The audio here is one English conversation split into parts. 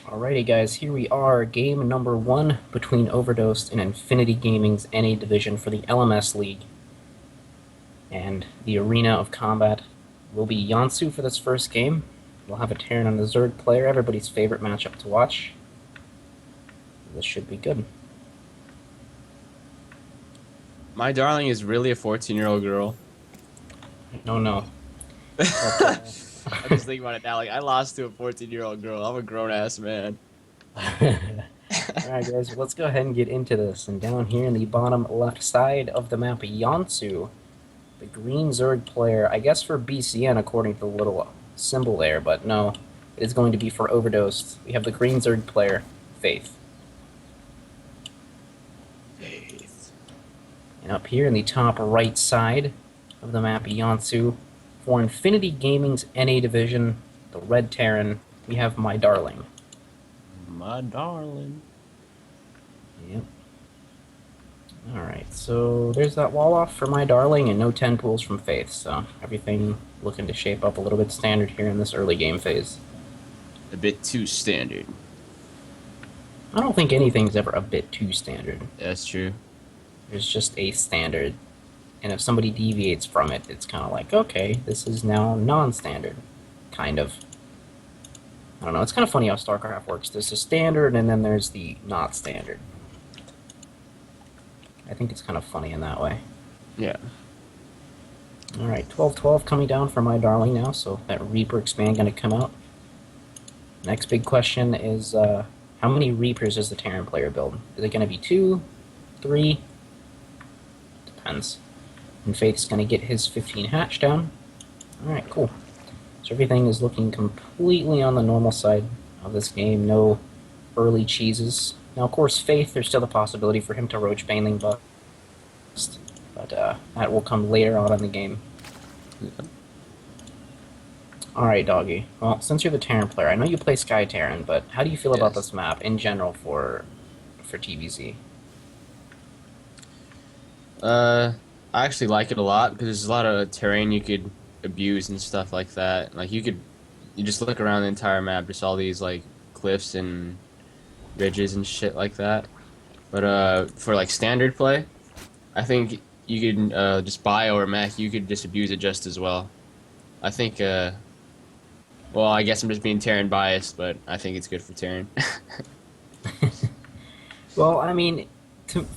Alrighty, guys, here we are, game number one between Overdosed and Infinity Gaming's NA division for the LMS League. And the arena of combat will be Yansu for this first game. We'll have a Terran and a Zerg player, everybody's favorite matchup to watch. This should be good. My darling is really a 14-year-old girl. No. I'm just thinking about it now. Like, I lost to a 14-year-old girl. I'm a grown-ass man. Alright, guys, let's go ahead and get into this. And down here in the bottom left side of the map, Yansu, the green Zerg player, I guess for BCN according to the little symbol there, but no, it is going to be for Overdosed. We have the green Zerg player, Faith. And up here in the top right side of the map, Yansu, for Infinity Gaming's NA division, the red Terran, we have MyDarling. My darling. Yep. Alright, so there's that wall off for MyDarling and no 10 pools from Faith, so everything looking to shape up a little bit standard here in this early game phase. A bit too standard. I don't think anything's ever a bit too standard. That's true. There's just a standard. And if somebody deviates from it, it's kind of like, okay, this is now non-standard. Kind of. I don't know, it's kind of funny how StarCraft works. There's a standard, and then there's the not standard. I think it's kind of funny in that way. Yeah. Alright, 12-12 coming down for MyDarling now, so that Reaper expand going to come out. Next big question is, how many Reapers does the Terran player build? Is it going to be 2? 3? Depends. And Faith's going to get his 15 hatch down. Alright, cool. So everything is looking completely on the normal side of this game. No early cheeses. Now, of course, Faith, there's still the possibility for him to Roach Baneling bust. But that will come later on in the game. Alright, Doggy. Well, since you're the Terran player, I know you play Sky Terran, but how do you feel about this map in general for TVZ? I actually like it a lot because there's a lot of terrain you could abuse and stuff like that. Like, you just look around the entire map, just all these, like, cliffs and ridges and shit like that. But, for, like, standard play, I think you could, just bio or mech, you could just abuse it just as well. I think, well, I guess I'm just being Terran biased, but I think it's good for Terran. Well, I mean,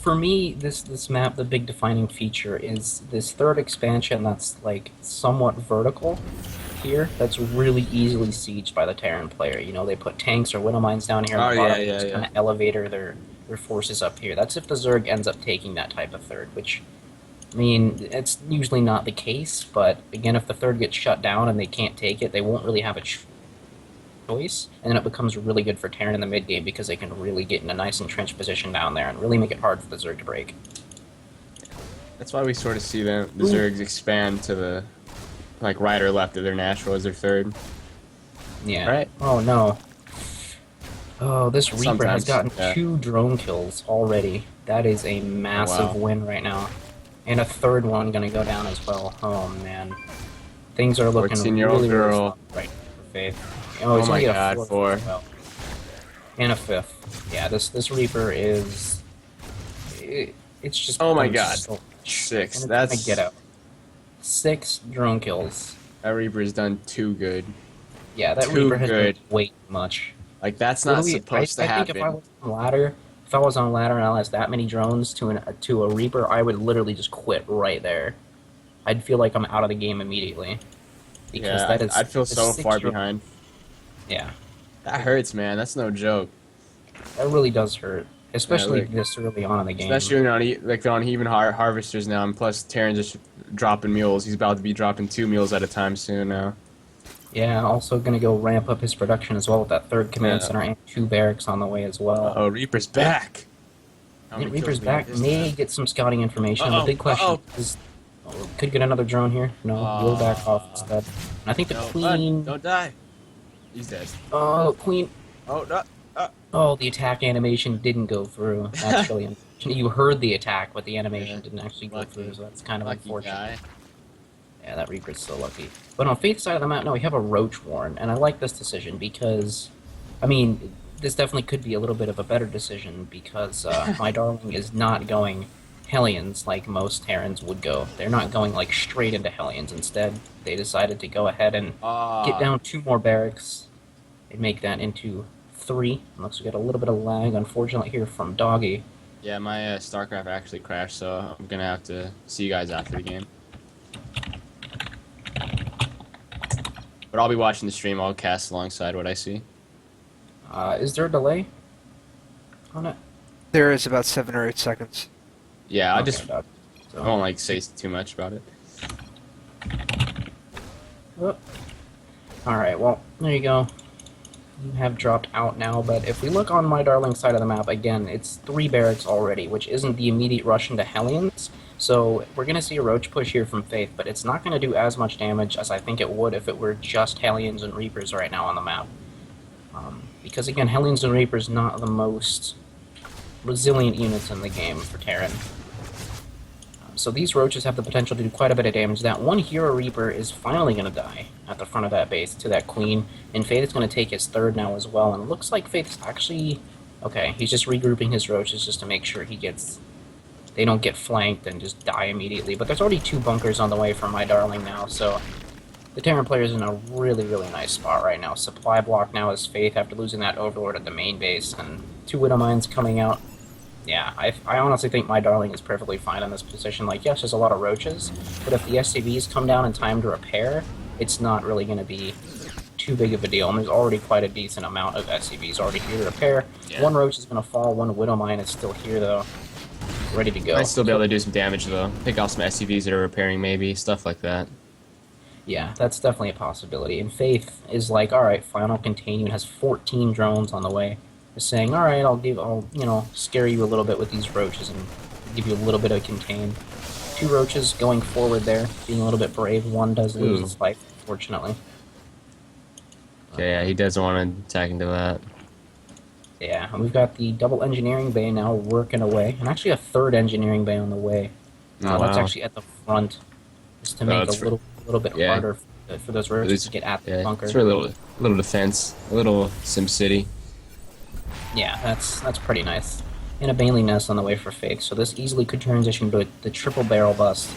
for me, this map, the big defining feature is this third expansion that's, like, somewhat vertical here. That's really easily sieged by the Terran player. You know, they put tanks or widow mines down here on the bottom, just kind of elevator their forces up here. That's if the Zerg ends up taking that type of third, which, I mean, it's usually not the case, but again, if the third gets shut down and they can't take it, they won't really have a choice, and then it becomes really good for Terran in the mid game because they can really get in a nice entrenched position down there and really make it hard for the Zerg to break. That's why we sort of see the Zergs expand to the, like, right or left of their natural as their third. Yeah. Right? Oh, no. Oh, this Reaper has Sometimes, gotten 2 drone kills already. That is a massive win right now. And a third one gonna go down as well. Oh, man. Things are looking 14-year-old girl. Right for Faith. Oh my god, 4. Well. And a 5th. Yeah, this Reaper is... it's just... Oh my god. So 6. and That's... it's gonna get out. 6 drone kills. That Reaper's done too good. Yeah, that Too Reaper has good. done way too much. Like, that's not supposed to I happen. think if I was on ladder and I lost that many drones to a Reaper, I would literally just quit right there. I'd feel like I'm out of the game immediately. Because Yeah, that is, I'd feel so far behind. Yeah. That hurts, man. That's no joke. That really does hurt. Especially like, this early on in the game. Especially when on even harvesters now, and plus Terran's just dropping mules. He's about to be dropping 2 mules at a time soon now. Yeah, also gonna go ramp up his production as well with that 3rd command center and 2 barracks on the way as well. Oh, Reaper's back! Yeah, Reaper's back. May get some scouting information. The big question is, could get another drone here. No, we'll back off instead. And I think the Queen... Don't die! He's dead. Oh, Queen... Oh, no! Oh, the attack animation didn't go through. That's really unfortunate. You heard the attack, but the animation didn't actually go through, so that's kind of unfortunate. Guy. Yeah, that Reaper's so lucky. But on Faith's side of the map, no, we have a Roach Warren, and I like this decision because, I mean, this definitely could be a little bit of a better decision because MyDarling is not going Hellions like most Terrans would go. They're not going like straight into Hellions. Instead, they decided to go ahead and get Ah, down 2 more barracks and make that into 3. Unless we get a little bit of lag, unfortunately, here from Doggy. yeah, my StarCraft actually crashed, so I'm gonna have to see you guys after the game. But I'll be watching the stream. I'll cast alongside what I see. Is there a delay on it? There is about 7 or 8 seconds. Yeah, I Okay, just Dog. I won't like say too much about it. Oh. Alright, well, there you go. You have dropped out now, but if we look on MyDarling's side of the map, again, it's 3 barracks already, which isn't the immediate rush into Hellions. So we're going to see a roach push here from Faith, but it's not going to do as much damage as I think it would if it were just Hellions and Reapers right now on the map. Because again, Hellions and Reapers not the most resilient units in the game for Terran. So these roaches have the potential to do quite a bit of damage. That one Hero Reaper is finally going to die at the front of that base to that Queen, and Faith is going to take his 3rd now as well, and it looks like Faith's actually... Okay, he's just regrouping his roaches just to make sure they don't get flanked and just die immediately. But there's already 2 bunkers on the way for MyDarling now, so the Terran player's in a really, really nice spot right now. Supply block now is Faith after losing that Overlord at the main base, and 2 Widow Mines coming out. Yeah, I honestly think MyDarling is perfectly fine in this position. Like, yes, there's a lot of roaches, but if the SCVs come down in time to repair, it's not really going to be too big of a deal. And there's already quite a decent amount of SCVs already here to repair. Yeah. 1 roach is going to fall, 1 Widow Mine is still here, though. Ready to go. Might still be able to do some damage, though. Pick off some SCVs that are repairing, maybe. Stuff like that. Yeah, that's definitely a possibility. And Faith is like, alright, fine, I'll contain you, and has 14 drones on the way. Just saying, alright, I'll scare you a little bit with these roaches and give you a little bit of contain. 2 roaches going forward there, being a little bit brave. 1 does lose his life, unfortunately. Okay, yeah, he doesn't want to attack into that. Yeah, and we've got the double engineering bay now working away, and actually a 3rd engineering bay on the way. Oh, That's wow. actually at the front, just to make it's a little bit yeah. harder for those roaches to get at the bunker. It's for a little defense, a little Sim City. Yeah, that's pretty nice. And a Bailey Nest on the way for Faith, so this easily could transition to the triple barrel bust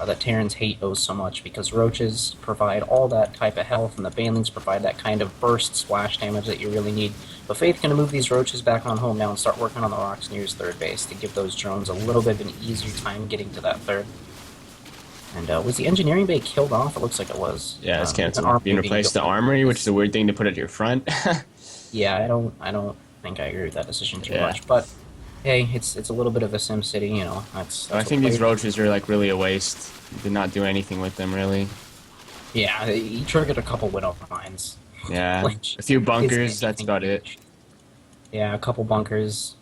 that Terrans hate so much, because roaches provide all that type of health, and the Banelings provide that kind of burst splash damage that you really need. But Faith's going to move these roaches back on home now and start working on the rocks near his 3rd base to give those drones a little bit of an easier time getting to that 3rd. And was the engineering bay killed off? It looks like it was. Yeah, it's an canceled. armory Being being replaced to built. armory, which is a weird thing to put at your front. Yeah, I don't think I agree with that decision too Yeah. much, but hey, it's a little bit of a Sim City, you know. That's I what think these players- roaches are like really a waste. Did not do anything with them really. Yeah, he triggered a couple Widow Mines. Yeah, Which a few isn't bunkers. That's anything about it. huge. Yeah, a couple bunkers.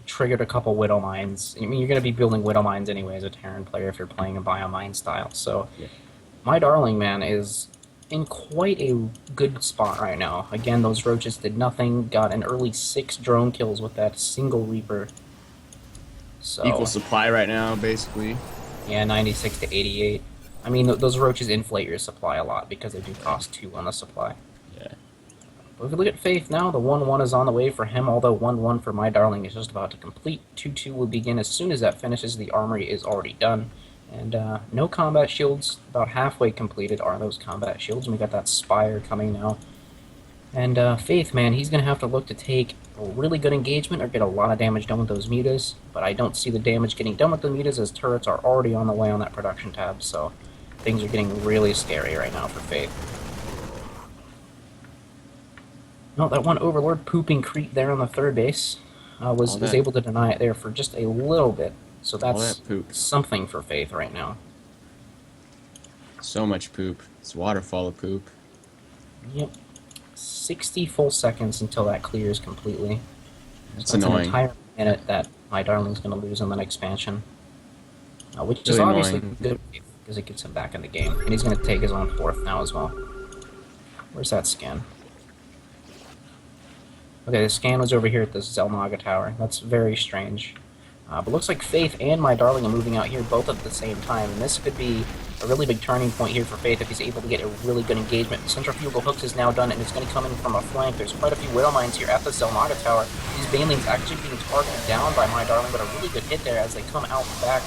Triggered a couple Widow Mines. I mean, you're going to be building Widow Mines anyway as a Terran player if you're playing a Biomine style. So, Yeah. MyDarling, man, is in quite a good spot right now. Again, those roaches did nothing. Got an early 6 drone kills with that single Reaper. So, Equal supply right now, basically. yeah, 96 to 88. I mean, those roaches inflate your supply a lot because they do cost 2 on the supply. Yeah. But if we look at Faith now, the 1-1 is on the way for him, although 1-1 for MyDarling is just about to complete. 2-2 will begin as soon as that finishes. The armory is already done. And no combat shields, about halfway completed are those combat shields, and we got that Spire coming now. And Faith, man, he's going to have to look to take a really good engagement or get a lot of damage done with those mutas, but I don't see the damage getting done with the mutas as turrets are already on the way on that production tab, so things are getting really scary right now for Faith. No, that one Overlord pooping creep there on the 3rd base was able to deny it there for just a little bit, so that's that poop. something for Faith right now. So much poop. It's a waterfall of poop. Yep. 60 full seconds until that clears completely. It's That's annoying. an entire minute that MyDarling's going to lose in the expansion. Which is Really obviously annoying. good because it gets him back in the game. And he's going to take his own 4th now as well. Where's that scan? Okay, the scan was over here at the Zelnaga Tower. That's very strange. But looks like Faith and MyDarling are moving out here both at the same time. And this could be a really big turning point here for Faith if he's able to get a really good engagement. Centrifugal Hooks is now done, and it's going to come in from a flank. There's quite a few Widow Mines here at the Zelnaga Tower. These Banelings actually being targeted down by MyDarling, but a really good hit there as they come out back.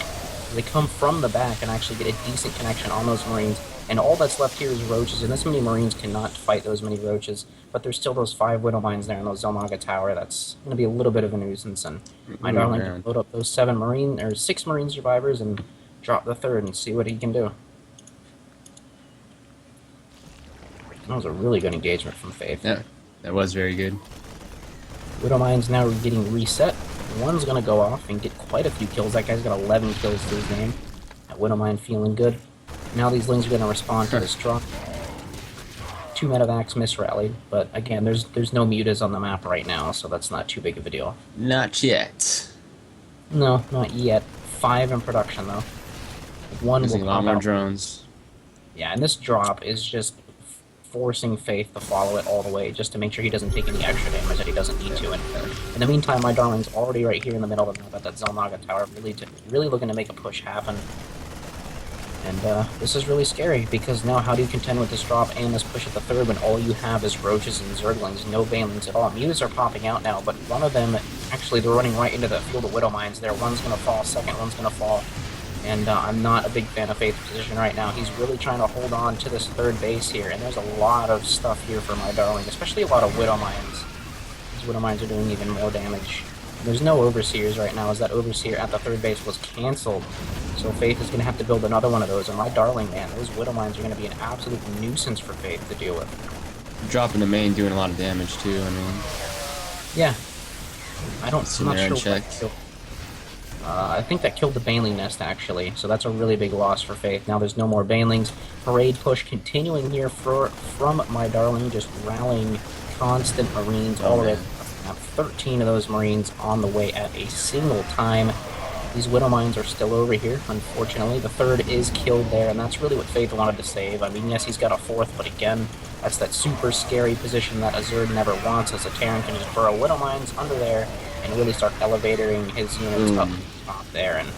They come from the back and actually get a decent connection on those Marines. And all that's left here is Roaches, and this many Marines cannot fight those many Roaches. But there's still those 5 Widow Mines there in those Zelnaga Tower. That's going to be a little bit of a nuisance. And MyDarling can load up those 6 Marine survivors and drop the 3rd and see what he can do. That was a really good engagement from Faith. Yeah, that was very good. Widow Mine's now getting reset. One's going to go off and get quite a few kills. That guy's got 11 kills to his name. That Widow Mine feeling good. Now these Lings are going to respond to this drop. 2 medevacs misrallied, but again, there's no mutas on the map right now, so that's not too big of a deal. Not yet. No, not yet. 5 in production, though. 1 Using will a lot pop more out. drones. Yeah, and this drop is just forcing Faith to follow it all the way, just to make sure he doesn't take any extra damage that he doesn't need to. And in the meantime, MyDarling's already right here in the middle of the map at that Zelnaga Tower, really looking to make a push happen. And this is really scary, because now how do you contend with this drop and this push at the 3rd when all you have is Roaches and Zerglings, no Banelings at all? Mutas are popping out now, but one of them, actually, they're running right into the field of Widow Mines there. One's going to fall, second one's going to fall. And I'm not a big fan of Faith's position right now. He's really trying to hold on to this 3rd base here, and there's a lot of stuff here for MyDarling, especially a lot of Widow Mines. These Widow Mines are doing even more damage. And there's no Overseers right now, as that Overseer at the 3rd base was cancelled. So Faith is going to have to build another one of those, and MyDarling, man, those Widow Mines are going to be an absolute nuisance for Faith to deal with. Dropping the main, doing a lot of damage too, I mean. Yeah. I'm not in there sure and what killed. I think that killed the Baneling nest, actually, so that's a really big loss for Faith. Now there's no more Banelings. Parade push continuing here from MyDarling, just rallying constant Marines all the way. 13 of those Marines on the way at a single time. These Widow Mines are still over here, unfortunately. The 3rd is killed there, and that's really what Faith wanted to save. I mean, yes, he's got a 4th, but again, that's that super scary position that a Zerg never wants, as a Terran can just burrow Widow Mines under there and really start elevating his units up top there. And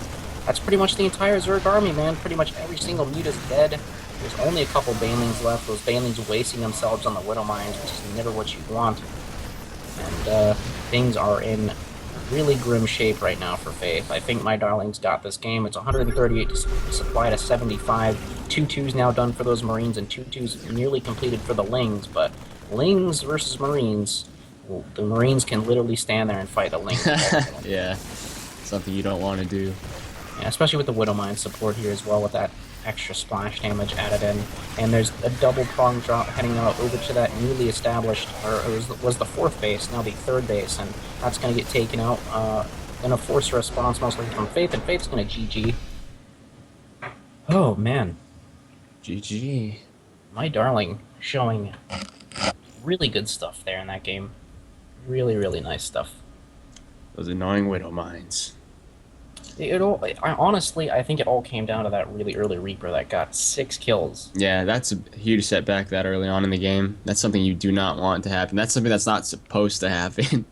that's pretty much the entire Zerg army, man. Pretty much every single mute is dead. There's only a couple Banelings left. Those Banelings wasting themselves on the Widow Mines, which is never what you want. And things are in really grim shape right now for Faith. I think MyDarling's got this game. It's 138 to supply to 75. 2-2's now done for those Marines, and 2-2's nearly completed for the Lings, but Lings versus Marines, well, the Marines can literally stand there and fight the Lings. Yeah, something you don't want to do. Yeah, especially with the Widow Mine support here as well, with that extra splash damage added in. And there's a double prong drop heading out over to that newly established, or it was the 4th base, now the 3rd base, and that's going to get taken out. Going to force a response mostly from Faith, and Faith's going to GG. Oh, man. GG. MyDarling showing really good stuff there in that game. Really, really nice stuff. Those annoying Widow Mines. Honestly, I think it all came down to that really early Reaper that got 6 kills. Yeah, that's a huge setback that early on in the game. That's something you do not want to happen. That's something that's not supposed to happen.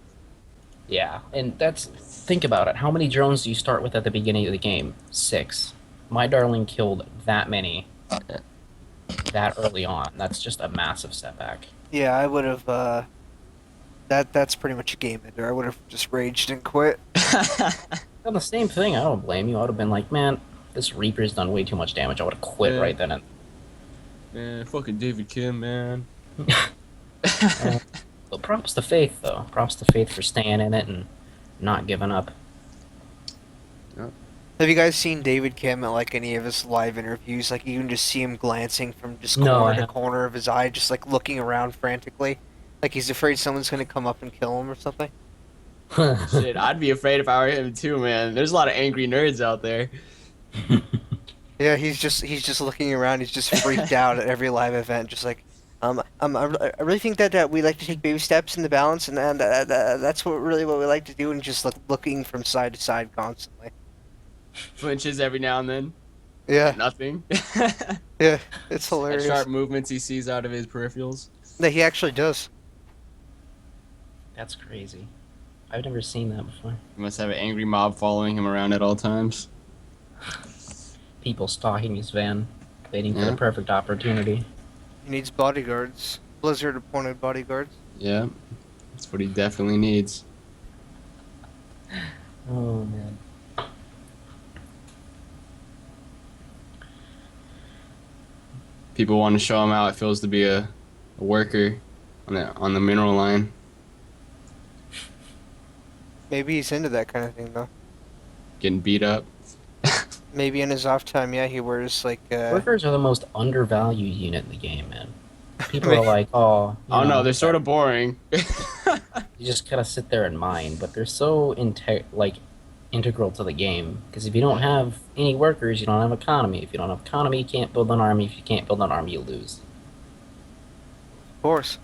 Yeah, and think about it. How many drones do you start with at the beginning of the game? 6. MyDarling killed that many that early on. That's just a massive setback. Yeah, I would have. That's pretty much a game ender. I would have just raged and quit. Done the same thing. I don't blame you. I would have been like, man, this Reaper's done way too much damage. I would have quit right then and. Man, fucking David Kim, man. But props to Faith, though. Props to Faith for staying in it and not giving up. Have you guys seen David Kim at like any of his live interviews? Like you can just see him glancing from just No, corner I to haven't. corner of his eye, just like looking around frantically, like he's afraid someone's gonna come up and kill him or something. Shit, I'd be afraid if I were him too, man. There's a lot of angry nerds out there. Yeah, he's just looking around. He's just freaked out at every live event, just like, I really think that we like to take baby steps in the balance, and that's what we like to do, and just looking from side to side constantly. Flinches every now and then. Yeah, Nothing. yeah, it's And hilarious. sharp movements he sees out of his peripherals. That he actually does. That's crazy. I've never seen that before. He must have an angry mob following him around at all times. People stalking his van. waiting for Yeah. the perfect opportunity. He needs bodyguards. Blizzard appointed bodyguards. Yeah, that's what he definitely needs. Oh man. People want to show him how it feels to be a worker on the mineral line. Maybe he's into that kind of thing though. Getting beat up. Maybe in his off time, yeah, he wears like Workers are the most undervalued unit in the game, man. People are like, oh, Oh no, they're sort of boring. you just kind of sit there and mine, but they're so integral to the game. Because if you don't have any workers, you don't have economy. If you don't have economy, you can't build an army. If you can't build an army, you lose. of course.